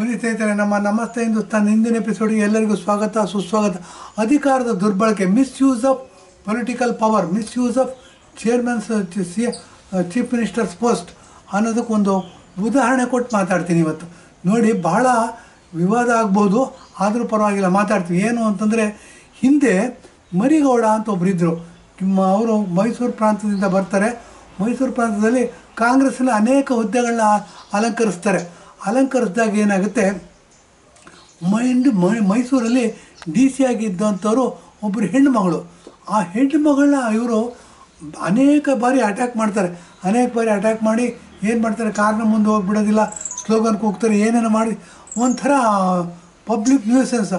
ಬನ್ನಿ ಸ್ನೇಹಿತರೆ, ನಮ್ಮ ನಮಸ್ತೆ ಹಿಂದೂಸ್ತಾನ್ ಹಿಂದಿನ ಎಪಿಸೋಡ್ಗೆ ಎಲ್ಲರಿಗೂ ಸ್ವಾಗತ ಸುಸ್ವಾಗತ. ಅಧಿಕಾರದ ದುರ್ಬಳಕೆ, misuse of political power, misuse of chairman's chief ministers post ಅನ್ನೋದಕ್ಕೊಂದು ಉದಾಹರಣೆ ಕೊಟ್ಟು ಮಾತಾಡ್ತೀನಿ ಇವತ್ತು. ನೋಡಿ, ಬಹಳ ವಿವಾದ ಆಗ್ಬೋದು, ಆದರೂ ಪರವಾಗಿಲ್ಲ ಮಾತಾಡ್ತೀವಿ. ಏನು ಅಂತಂದರೆ, ಹಿಂದೆ ಮರಿಗೌಡ ಅಂತ ಒಬ್ಬರಿದ್ದರು. ಅವರು ಮೈಸೂರು ಪ್ರಾಂತದಿಂದ ಬರ್ತಾರೆ. ಮೈಸೂರು ಪ್ರಾಂತದಲ್ಲಿ ಕಾಂಗ್ರೆಸ್ನ ಅನೇಕ ಹುದ್ದೆಗಳನ್ನ ಅಲಂಕರಿಸಿದಾಗ ಏನಾಗುತ್ತೆ, ಮೈಸೂರಲ್ಲಿ ಡಿ ಸಿ ಆಗಿದ್ದಂಥವ್ರು ಒಬ್ಬರು ಹೆಣ್ಣುಮಗಳು. ಆ ಹೆಣ್ಣುಮಗಳನ್ನ ಇವರು ಅನೇಕ ಬಾರಿ ಅಟ್ಯಾಕ್ ಮಾಡಿ ಏನು ಮಾಡ್ತಾರೆ, ಕಾರ್ನ ಮುಂದೆ ಹೋಗಿಬಿಡೋದಿಲ್ಲ, ಸ್ಲೋಗನ್ ಕೂಗ್ತಾರೆ, ಏನೇನು ಮಾಡಿ ಒಂಥರ ಪಬ್ಲಿಕ್ ನ್ಯೂಸೆನ್ಸ್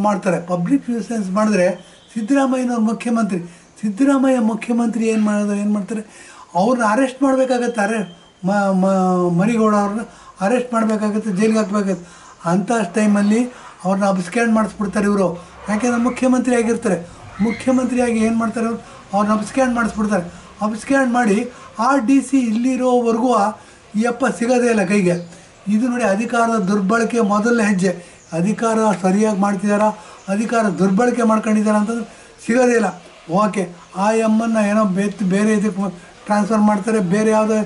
ಮಾಡ್ತಾರೆ. ಪಬ್ಲಿಕ್ ನ್ಯೂಸೆನ್ಸ್ ಮಾಡಿದ್ರೆ ಸಿದ್ದರಾಮಯ್ಯನವ್ರ ಮುಖ್ಯಮಂತ್ರಿ ಏನು ಮಾಡ್ತಾರೆ, ಅವ್ರನ್ನ ಅರೆಸ್ಟ್ ಮಾಡಬೇಕಾಗತ್ತೆ. ಮರಿಗೌಡ ಅವ್ರನ್ನ ಅರೆಸ್ಟ್ ಮಾಡಬೇಕಾಗತ್ತೆ, ಜೈಲಿಗೆ ಹಾಕಬೇಕಾಗತ್ತೆ. ಅಂಥ ಟೈಮಲ್ಲಿ ಅವ್ರನ್ನ ಅಬ್ಸ್ಕ್ಯಾಂಡ್ ಮಾಡಿಸ್ಬಿಡ್ತಾರೆ ಇವರು. ಯಾಕೆಂದರೆ ಮುಖ್ಯಮಂತ್ರಿಯಾಗಿ ಏನು ಮಾಡ್ತಾರೆ, ಅವ್ರನ್ನ ಅಬ್ಸ್ಕ್ಯಾಂಡ್ ಮಾಡಿ ಆ ಡಿ ಸಿ ಇಲ್ಲಿರೋವರೆಗೂ ಸಿಗೋದೇ ಇಲ್ಲ ಕೈಗೆ. ಇದು ನೋಡಿ, ಅಧಿಕಾರದ ದುರ್ಬಳಕೆ ಮೊದಲನೇ ಹೆಜ್ಜೆ. ಅಧಿಕಾರ ಸರಿಯಾಗಿ ಮಾಡ್ತಿದ್ದಾರಾ, ಅಧಿಕಾರ ದುರ್ಬಳಕೆ ಮಾಡ್ಕೊಂಡಿದ್ದಾರೆ ಅಂತಂದ್ರೆ ಸಿಗೋದೇ ಇಲ್ಲ. ಓಕೆ, ಆ ಎಮ್ಮನ್ನು ಏನೋ ಬೇರೆ ಇದಕ್ಕೆ ಟ್ರಾನ್ಸ್ಫರ್ ಮಾಡ್ತಾರೆ, ಬೇರೆ ಯಾವುದೋ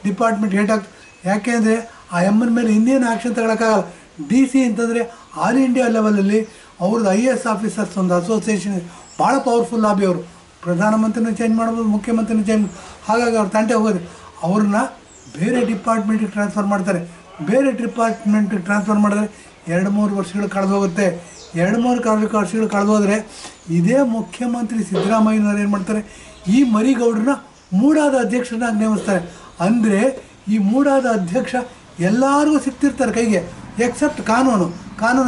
ಡಿಪಾರ್ಟ್ಮೆಂಟ್ ಹೆಡ್ ಆಗ್ತದೆ. ಯಾಕೆಂದರೆ ಆ ಎಮ್ಮನ ಮೇಲೆ ಇನ್ನೇನು ಆ್ಯಕ್ಷನ್ ತಗೊಳಕ್ಕಾಗಲ್ಲ. ಡಿ ಸಿ ಅಂತಂದರೆ ಆಲ್ ಇಂಡಿಯಾ ಲೆವೆಲಲ್ಲಿ ಅವ್ರದ್ದು IAS ಆಫೀಸರ್ಸ್ ಒಂದು ಅಸೋಸಿಯೇಷನ್ ಇದೆ, ಭಾಳ ಪವರ್ಫುಲ್ ಲಾಬಿ. ಅವರು ಪ್ರಧಾನಮಂತ್ರಿನೂ ಚೇಂಜ್ ಮಾಡ್ಬೋದು, ಮುಖ್ಯಮಂತ್ರಿನೂ ಚೇಂಜ್. ಹಾಗಾಗಿ ಅವ್ರ ತಂಟೆ ಹೋಗೋದು. ಅವ್ರನ್ನ ಬೇರೆ ಡಿಪಾರ್ಟ್ಮೆಂಟಿಗೆ ಟ್ರಾನ್ಸ್ಫರ್ ಮಾಡ್ತಾರೆ. ಬೇರೆ ಡಿಪಾರ್ಟ್ಮೆಂಟಿಗೆ ಟ್ರಾನ್ಸ್ಫರ್ ಮಾಡಿದ್ರೆ 2-3 ವರ್ಷಗಳು ಕಳೆದೋಗುತ್ತೆ. 2-3 ವರ್ಷಗಳು ಕಳೆದೋದ್ರೆ ಇದೇ ಮುಖ್ಯಮಂತ್ರಿ ಸಿದ್ದರಾಮಯ್ಯನವ್ರು ಏನು ಮಾಡ್ತಾರೆ, ಈ ಮರಿಗೌಡ್ರನ್ನ ಮೂಡಾದ ಅಧ್ಯಕ್ಷರನ್ನಾಗಿ ನೇಮಿಸ್ತಾರೆ. ಅಂದರೆ ಈ ಮೂಡಾದ ಅಧ್ಯಕ್ಷ ಎಲ್ಲರಿಗೂ ಸಿಗ್ತಿರ್ತಾರೆ ಕೈಗೆ, ಎಕ್ಸೆಪ್ಟ್ ಕಾನೂನು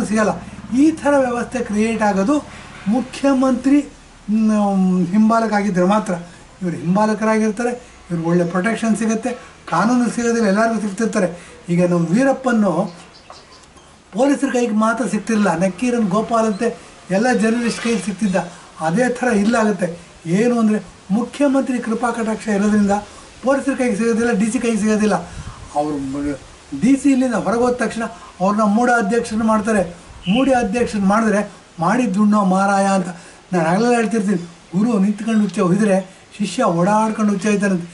ಸಿಗಲ್ಲ. ಈ ಥರ ವ್ಯವಸ್ಥೆ ಕ್ರಿಯೇಟ್ ಆಗೋದು ಮುಖ್ಯಮಂತ್ರಿ ಹಿಂಬಾಲಕ ಆಗಿದ್ದರೆ ಮಾತ್ರ. ಇವರು ಹಿಂಬಾಲಕರಾಗಿರ್ತಾರೆ, ಇವ್ರಿಗೆ ಒಳ್ಳೆ ಪ್ರೊಟೆಕ್ಷನ್ ಸಿಗುತ್ತೆ, ಕಾನೂನು ಸಿಗೋದಿಲ್ಲ, ಎಲ್ಲರಿಗೂ ಸಿಗ್ತಿರ್ತಾರೆ. ಈಗ ನಮ್ಮ ವೀರಪ್ಪನ್ನು ಪೊಲೀಸರ ಕೈಗೆ ಮಾತ್ರ ಸಿಗ್ತಿರಲಿಲ್ಲ, ನಕ್ಕೀರನ್ ಗೋಪಾಲ್ ಅಂತೆ ಎಲ್ಲ ಜರ್ನಲಿಸ್ಟ್ ಕೈಗೆ ಸಿಗ್ತಿದ್ದ. ಅದೇ ಥರ ಇಲ್ಲಾಗುತ್ತೆ. ಏನು ಅಂದರೆ, ಮುಖ್ಯಮಂತ್ರಿ ಕೃಪಾ ಕಟಾಕ್ಷ ಇರೋದ್ರಿಂದ ಪೊಲೀಸರ ಕೈಗೆ ಸಿಗೋದಿಲ್ಲ, ಡಿ ಸಿ ಕೈಗೆ ಸಿಗೋದಿಲ್ಲ. ಅವರು ಡಿ ಸಿ ಇಲ್ಲಿಂದ ಹೊರಗೋದ ತಕ್ಷಣ ಅವ್ರನ್ನ ಮೂಡ ಅಧ್ಯಕ್ಷರನ್ನ ಮಾಡ್ತಾರೆ. ಮಾಡಿದ್ರೆ ಮಾಡಿದ್ದುಣ್ಣೋ ಮಾರಾಯ ಅಂತ ನಾನು ಆಗಲೆಲ್ಲ ಹೇಳ್ತಿರ್ತೀನಿ. ಗುರು ನಿಂತ್ಕೊಂಡು ಹುಚ್ಚ ಹೊಯ್ದರೆ ಶಿಷ್ಯ ಓಡಾಡ್ಕೊಂಡು ಹುಚ್ಚ ಹೋಯ್ತಾರಂತೆ.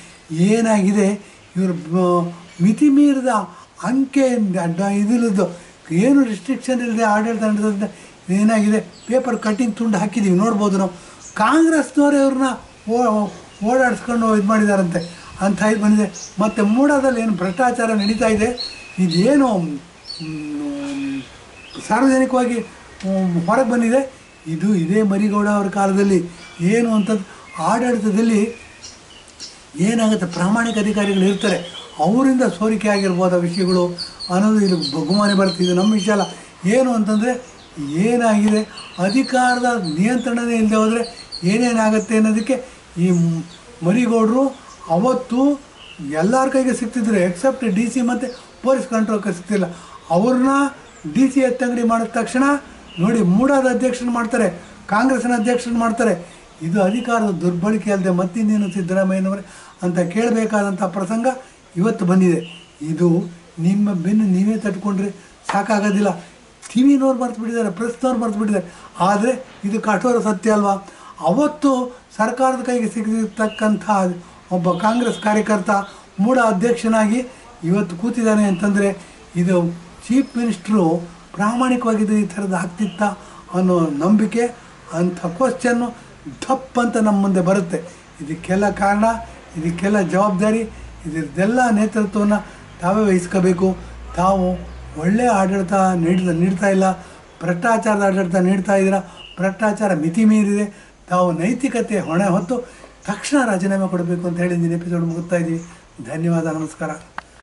ಏನಾಗಿದೆ, ಇವರು ಮಿತಿ ಮೀರಿದ ಅಂಕೆ ಇದಿಲ್ಲದ್ದು, ಏನು ರಿಸ್ಟ್ರಿಕ್ಷನ್ ಇಲ್ಲದೆ ಆಡಳಿತ ನಡೆದ ಏನಾಗಿದೆ, ಪೇಪರ್ ಕಟ್ಟಿಂಗ್ ತುಂಡು ಹಾಕಿದ್ದೀವಿ, ನೋಡ್ಬೋದು ನಾವು. ಕಾಂಗ್ರೆಸ್ನವರೇ ಅವ್ರನ್ನ ಓಡಾಡಿಸ್ಕೊಂಡು ಇದು ಮಾಡಿದಾರಂತೆ ಅಂತ ಇದು ಬಂದಿದೆ. ಮತ್ತು ಮೂಡಾದಲ್ಲಿ ಏನು ಭ್ರಷ್ಟಾಚಾರ ನಡೀತಾ ಇದೆ, ಇದೇನು ಸಾರ್ವಜನಿಕವಾಗಿ ಹೊರಗೆ ಬಂದಿದೆ. ಇದೇ ಮರಿಗೌಡ ಅವ್ರ ಕಾಲದಲ್ಲಿ ಏನು ಅಂತಂದು ಆಡಳಿತದಲ್ಲಿ ಏನಾಗುತ್ತೆ, ಪ್ರಾಮಾಣಿಕ ಅಧಿಕಾರಿಗಳು ಇರ್ತಾರೆ, ಅವರಿಂದ ಸೋರಿಕೆ ಆಗಿರ್ಬೋದ ವಿಷಯಗಳು ಅನ್ನೋದು ಇಲ್ಲಿ ಬಹುಮಾನಿ ಬರ್ತಿದೆ. ನಮ್ಮ ವಿಷಯ ಅಲ್ಲ. ಏನು ಅಂತಂದರೆ, ಏನಾಗಿದೆ, ಅಧಿಕಾರದ ನಿಯಂತ್ರಣನೇ ಇಲ್ಲದೆ ಹೋದರೆ ಏನೇನಾಗುತ್ತೆ ಅನ್ನೋದಕ್ಕೆ ಈ ಮರಿಗೌಡರು ಅವತ್ತು ಎಲ್ಲರ ಕೈಗೆ ಸಿಗ್ತಿದ್ರು, ಎಕ್ಸೆಪ್ಟ್ ಡಿ ಸಿ ಮತ್ತು ಪೊಲೀಸ್ ಕಂಟ್ರೋಲ್ಗೆ ಸಿಗ್ತಿಲ್ಲ. ಅವ್ರನ್ನ ಡಿ ಸಿ ಎತ್ತಂಗಡಿ ಮಾಡಿದ ತಕ್ಷಣ ನೋಡಿ, ಮೂಡಾದ ಅಧ್ಯಕ್ಷನ ಮಾಡ್ತಾರೆ, ಕಾಂಗ್ರೆಸ್ನ ಅಧ್ಯಕ್ಷನ ಮಾಡ್ತಾರೆ. ಇದು ಅಧಿಕಾರದ ದುರ್ಬಳಕೆ ಅಲ್ಲದೆ ಮತ್ತಿನ್ನೇನು ಸಿದ್ದರಾಮಯ್ಯನವರೇ ಅಂತ ಕೇಳಬೇಕಾದಂಥ ಪ್ರಸಂಗ ಇವತ್ತು ಬಂದಿದೆ. ಇದು ನಿಮ್ಮ ಬೆನ್ನು ನೀವೇ ತಟ್ಕೊಂಡ್ರೆ ಸಾಕಾಗೋದಿಲ್ಲ. ಟಿ ವಿನವ್ರು ಮರೆತುಬಿಟ್ಟಿದ್ದಾರೆ, ಪ್ರೆಸ್ನವ್ರು ಮರೆತುಬಿಟ್ಟಿದ್ದಾರೆ. ಆದರೆ ಇದು ಕಠೋರ ಸತ್ಯ ಅಲ್ವಾ? ಅವತ್ತು ಸರ್ಕಾರದ ಕೈಗೆ ಸಿಗತಕ್ಕಂಥ ಒಬ್ಬ ಕಾಂಗ್ರೆಸ್ ಕಾರ್ಯಕರ್ತ ಮೂಡ ಅಧ್ಯಕ್ಷನಾಗಿ ಇವತ್ತು ಕೂತಿದ್ದಾನೆ ಅಂತಂದರೆ, ಇದು ಚೀಫ್ ಮಿನಿಸ್ಟ್ರು ಪ್ರಾಮಾಣಿಕವಾಗಿದ್ದು ಈ ಥರದ್ದು ಆಗ್ತಿತ್ತ ಅನ್ನೋ ನಂಬಿಕೆ, ಅಂಥ ಕ್ವಶ್ಚನ್ನು ಧಪ್ ಅಂತ ನಮ್ಮ ಮುಂದೆ ಬರುತ್ತೆ. ಇದಕ್ಕೆಲ್ಲ ಕಾರಣ, ಇದಕ್ಕೆಲ್ಲ ಜವಾಬ್ದಾರಿ, ಇದರದ್ದೆಲ್ಲ ನೇತೃತ್ವವನ್ನು ತಾವೇ ವಹಿಸ್ಕೋಬೇಕು. ತಾವು ಒಳ್ಳೆಯ ಆಡಳಿತ ನೀಡ್ತಾ ಇಲ್ಲ, ಭ್ರಷ್ಟಾಚಾರದ ಆಡಳಿತ ನೀಡ್ತಾ ಇದ್ದೀರಾ, ಭ್ರಷ್ಟಾಚಾರ ಮಿತಿ ಮೀರಿದೆ. ತಾವು ನೈತಿಕತೆ ಹೊಣೆ ಹೊತ್ತು ತಕ್ಷಣ ರಾಜೀನಾಮೆ ಕೊಡಬೇಕು ಅಂತ ಹೇಳಿದ್ದೀನಿ. ಎಪಿಸೋಡ್ ಮುಗಿಸ್ತಾ ಇದ್ದೀವಿ. ಧನ್ಯವಾದ, ನಮಸ್ಕಾರ.